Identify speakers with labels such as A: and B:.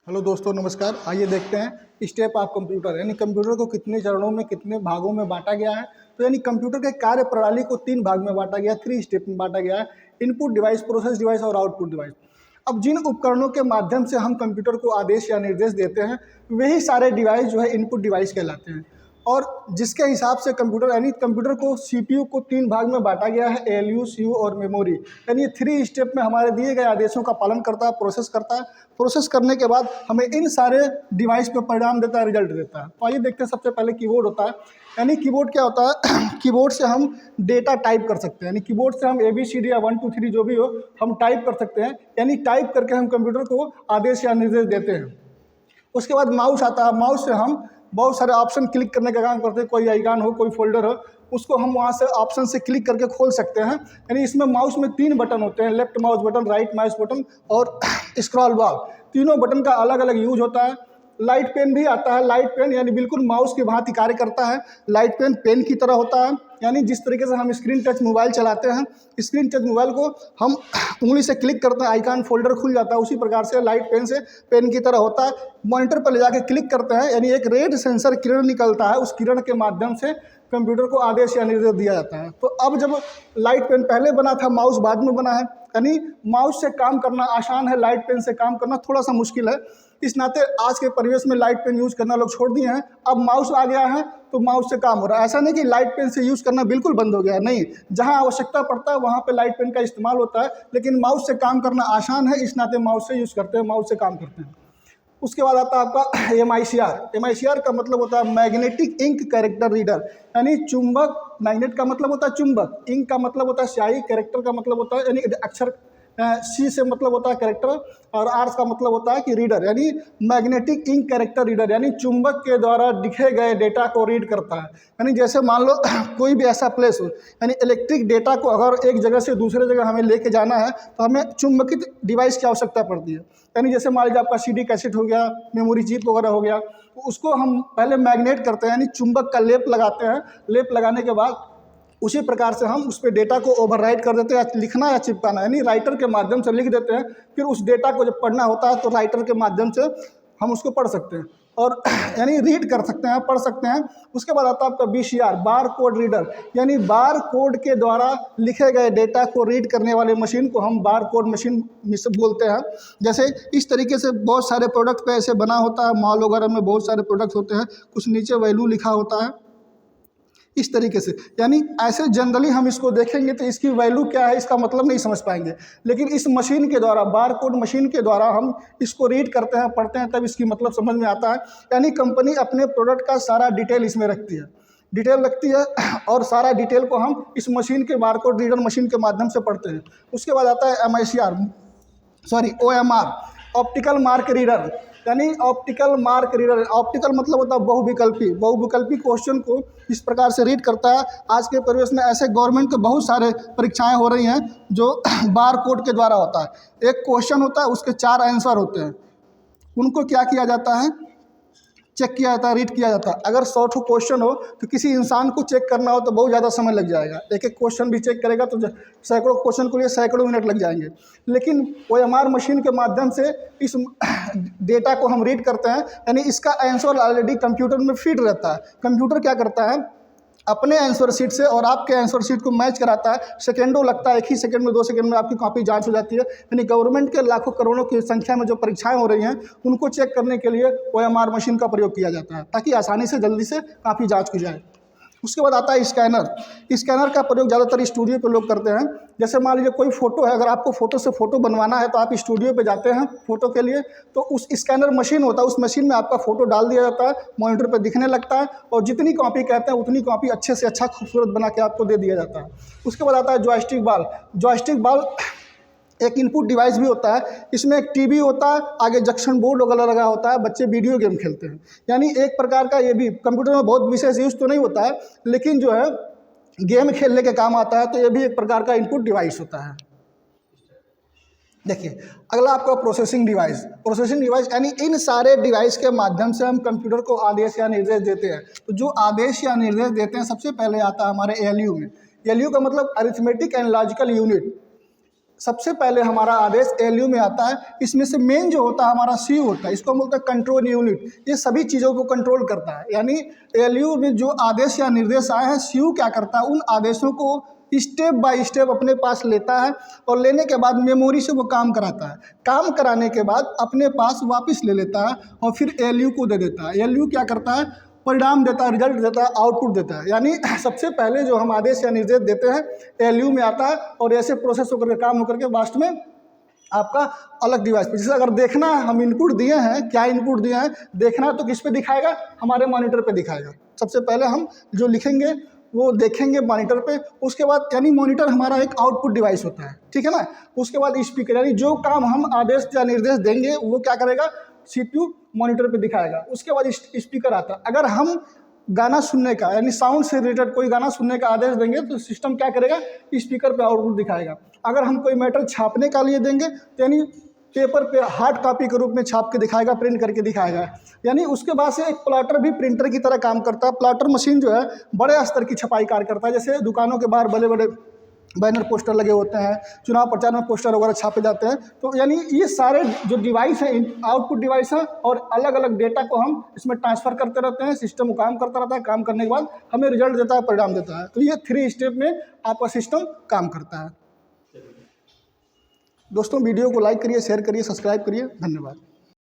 A: Hello दोस्तों, नमस्कार। आइए देखते हैं स्टेप ऑफ कंप्यूटर, यानी कंप्यूटर को कितने चरणों में कितने भागों में बांटा गया है। तो यानी कंप्यूटर के कार्य प्रणाली को 3 भाग में बांटा गया, 3 स्टेप में बांटा गया है। इनपुट डिवाइस, प्रोसेस डिवाइस और आउटपुट डिवाइस। अब जिन उपकरणों के माध्यम से हम कंप्यूटर को आदेश या निर्देश देते हैं, वही सारे डिवाइस जो है इनपुट डिवाइस कहलाते हैं। और जिसके हिसाब से कंप्यूटर, यानी कंप्यूटर को सीपीयू को 3 भाग में बांटा गया है, एएलयू, सीयू और मेमोरी। यानी 3 स्टेप में हमारे दिए गए आदेशों का पालन करता है, प्रोसेस करता है। प्रोसेस करने के बाद हमें इन सारे डिवाइस पे परिणाम देता है, रिजल्ट देता है। तो आइए देखते हैं। सबसे पहले कीबोर्ड होता है। यानी कीबोर्ड क्या होता है? कीबोर्ड से हम डेटा टाइप कर सकते हैं। यानी कीबोर्ड से हम ABCD या 1 2 3 जो भी हो हम टाइप कर सकते हैं। यानी टाइप करके हम कंप्यूटर को आदेश या निर्देश देते हैं। उसके बाद माउस आता है। माउस से हम बहुत सारे ऑप्शन क्लिक करने का काम करते हैं। कोई आइकन हो, कोई फोल्डर हो, उसको हम वहाँ से ऑप्शन से क्लिक करके खोल सकते हैं। यानी इसमें माउस में 3 बटन होते हैं, left mouse button, right mouse button और स्क्रॉल बार। तीनों बटन का अलग अलग यूज होता है। लाइट पेन भी आता है। लाइट पेन यानी बिल्कुल माउस की भांति कार्य करता है। लाइट पेन पेन की तरह होता है। यानी जिस तरीके से हम स्क्रीन टच मोबाइल चलाते हैं, स्क्रीन टच मोबाइल को हम उंगली से क्लिक करते हैं, आइकन फोल्डर खुल जाता है, उसी प्रकार से लाइट पेन से पेन की तरह होता है। मॉनिटर पर ले जाके क्लिक करते हैं, यानी एक रेड सेंसर किरण निकलता है, उस किरण के माध्यम से कंप्यूटर को आदेश या निर्देश दिया जाता है। तो अब जब लाइट पेन पहले बना था, माउस बाद में बना है, यानी माउस से काम करना आसान है, लाइट पेन से काम करना थोड़ा सा मुश्किल है। इस नाते आज के परिवेश में लाइट पेन यूज़ करना लोग छोड़ दिए हैं। अब माउस आ गया है तो माउस से काम हो रहा है। ऐसा नहीं कि लाइट पेन से यूज़ करना बिल्कुल बंद हो गया है, नहीं। जहां आवश्यकता पड़ता है वहां पे लाइट पेन का इस्तेमाल होता है, लेकिन माउस से काम करना आसान है, इस नाते माउस से यूज़ करते हैं, माउस से काम करते हैं। उसके बाद आता है आपका MICR। MICR का मतलब होता है मैग्नेटिक इंक कैरेक्टर रीडर। यानी चुंबक, मैग्नेट का मतलब होता है चुंबक, इंक का मतलब होता है स्याही, कैरेक्टर का मतलब होता है यानी अक्षर, C से मतलब होता है कैरेक्टर और R का मतलब होता है कि रीडर। यानी मैग्नेटिक इंक कैरेक्टर रीडर, यानी चुंबक के द्वारा लिखे गए डेटा को रीड करता है। यानी जैसे मान लो कोई भी ऐसा प्लेस हो, यानी इलेक्ट्रिक डेटा को अगर एक जगह से दूसरे जगह हमें लेके जाना है तो हमें चुंबकित डिवाइस की आवश्यकता पड़ती है। यानी जैसे मान लीजिए आपका CD कैसेट हो गया, मेमोरी चिप वगैरह हो गया, तो उसको हम पहले मैग्नेट करते हैं, यानी चुंबक का लेप लगाते हैं। लेप लगाने के बाद उसी प्रकार से हम उस पर डेटा को ओवरराइट कर देते हैं, लिखना या चिपकाना, यानी राइटर के माध्यम से लिख देते हैं। फिर उस डेटा को जब पढ़ना होता है तो राइटर के माध्यम से हम उसको पढ़ सकते हैं और यानी रीड कर सकते हैं, पढ़ सकते हैं। उसके बाद आता है आपका BCR, बार कोड रीडर। यानी बार कोड के द्वारा लिखे गए डेटा को रीड करने वाले मशीन को हम बार कोड मशीन बोलते हैं। जैसे इस तरीके से बहुत सारे प्रोडक्ट पे ऐसे बना होता है, मॉल वगैरह में बहुत सारे प्रोडक्ट होते हैं, कुछ नीचे वैल्यू लिखा होता है इस तरीके से। यानी ऐसे जनरली हम इसको देखेंगे तो इसकी वैल्यू क्या है इसका मतलब नहीं समझ पाएंगे, लेकिन इस मशीन के द्वारा, बार कोड मशीन के द्वारा हम इसको रीड करते हैं, पढ़ते हैं, तब इसकी मतलब समझ में आता है। यानी कंपनी अपने प्रोडक्ट का सारा डिटेल इसमें रखती है, डिटेल रखती है और सारा डिटेल को हम इस मशीन के बार कोड रीडर मशीन के माध्यम से पढ़ते हैं। उसके बाद आता है OMR, ऑप्टिकल मार्क रीडर। यानी ऑप्टिकल मार्क रीडर, ऑप्टिकल मतलब होता है बहुविकल्पी। बहुविकल्पी क्वेश्चन को इस प्रकार से रीड करता है। आज के परिवेश में ऐसे गवर्नमेंट के बहुत सारे परीक्षाएं हो रही हैं जो बार कोड के द्वारा होता है। एक क्वेश्चन होता है, उसके 4 आंसर होते हैं, उनको क्या किया जाता है? चेक किया जाता है, रीड किया जाता है। अगर 100 क्वेश्चन हो तो किसी इंसान को चेक करना हो तो बहुत ज़्यादा समय लग जाएगा। एक एक क्वेश्चन भी चेक करेगा तो सैकड़ों क्वेश्चन के लिए सैकड़ों मिनट लग जाएंगे। लेकिन OMR मशीन के माध्यम से इस डेटा को हम रीड करते हैं, यानी इसका आंसर ऑलरेडी कंप्यूटर में फीड रहता है। कंप्यूटर क्या करता है, अपने आंसर शीट से और आपके आंसर शीट को मैच कराता है। सेकेंडों लगता है, 1 ही सेकंड में, 2 सेकंड में आपकी कॉपी जांच हो जाती है। यानी गवर्नमेंट के लाखों करोड़ों की संख्या में जो परीक्षाएं हो रही हैं उनको चेक करने के लिए OMR मशीन का प्रयोग किया जाता है, ताकि आसानी से जल्दी से कॉपी जांच की जाए। उसके बाद आता है स्कैनर। स्कैनर का प्रयोग ज़्यादातर स्टूडियो पे लोग करते हैं। जैसे मान लीजिए कोई फोटो है, अगर आपको फोटो से फोटो बनवाना है तो आप स्टूडियो पे जाते हैं फोटो के लिए, तो उस स्कैनर मशीन होता है, उस मशीन में आपका फोटो डाल दिया जाता है, मॉनिटर पे दिखने लगता है और जितनी कॉपी कहते हैं उतनी कॉपी अच्छे से अच्छा खूबसूरत बना के आपको दे दिया जाता है। उसके बाद आता है जॉयस्टिक बॉल। जॉयस्टिक बॉल एक इनपुट डिवाइस भी होता है। इसमें एक टीवी होता है, आगे जंक्शन बोर्ड वगैरह लगा होता है, बच्चे वीडियो गेम खेलते हैं। यानी एक प्रकार का ये भी कंप्यूटर में बहुत विशेष यूज़ तो नहीं होता है, लेकिन जो है गेम खेलने के काम आता है, तो ये भी एक प्रकार का इनपुट डिवाइस होता है। देखिए अगला आपका प्रोसेसिंग डिवाइस। प्रोसेसिंग डिवाइस यानी इन सारे डिवाइस के माध्यम से हम कंप्यूटर को आदेश या निर्देश देते हैं। तो जो आदेश या निर्देश देते हैं सबसे पहले आता है हमारे ALU में। ALU का मतलब अरिथमेटिक एंड लॉजिकल यूनिट। सबसे पहले हमारा आदेश एलयू में आता है। इसमें से मेन जो होता है हमारा सी होता है, इसको हम बोलते हैं कंट्रोल यूनिट। ये सभी चीज़ों को कंट्रोल करता है। यानी एलयू में जो आदेश या निर्देश आए हैं, सी क्या करता है, उन आदेशों को स्टेप बाय स्टेप अपने पास लेता है और लेने के बाद मेमोरी से वो काम कराता है। काम कराने के बाद अपने पास वापस ले लेता है और फिर एलयू को दे देता है। एलयू क्या करता है, परिणाम देता है, रिजल्ट देता है, आउटपुट देता है। यानी सबसे पहले जो हम आदेश या निर्देश देते हैं एलयू में आता है और ऐसे प्रोसेस होकर के काम होकर के लास्ट में आपका अलग डिवाइस पे। जैसे अगर देखना है, हम इनपुट दिए हैं, क्या इनपुट दिए हैं, देखना है तो किस पे दिखाएगा, हमारे मॉनिटर पे दिखाएगा। सबसे पहले हम जो लिखेंगे वो देखेंगे मॉनिटर पे। उसके बाद यानी मॉनिटर हमारा एक आउटपुट डिवाइस होता है, ठीक है ना। उसके बाद स्पीकर, यानी जो काम हम आदेश या निर्देश देंगे वो क्या करेगा, CPU मॉनिटर पे दिखाएगा। उसके बाद स्पीकर आता है। अगर हम गाना सुनने का यानी साउंड से रिलेटेड कोई गाना सुनने का आदेश देंगे तो सिस्टम क्या करेगा, स्पीकर पे आउटपुट दिखाएगा। अगर हम कोई मैटर छापने का लिए देंगे तो यानी पेपर पे हार्ड कॉपी के रूप में छाप के दिखाएगा, प्रिंट करके दिखाएगा। यानी उसके बाद से एक प्लॉटर भी प्रिंटर की तरह काम करता है। प्लॉटर मशीन जो है बड़े स्तर की छपाई कार्य करता है। जैसे दुकानों के बाहर बड़े बड़े बैनर पोस्टर लगे होते हैं, चुनाव प्रचार में पोस्टर वगैरह छापे जाते हैं। तो यानी ये सारे जो डिवाइस हैं आउटपुट डिवाइस हैं और अलग अलग डेटा को हम इसमें ट्रांसफ़र करते रहते हैं। सिस्टम काम करता रहता है, काम करने के बाद हमें रिजल्ट देता है, परिणाम देता है। तो ये 3 स्टेप में आपका सिस्टम काम करता है। दोस्तों वीडियो को लाइक करिए, शेयर करिए, सब्सक्राइब करिए। धन्यवाद।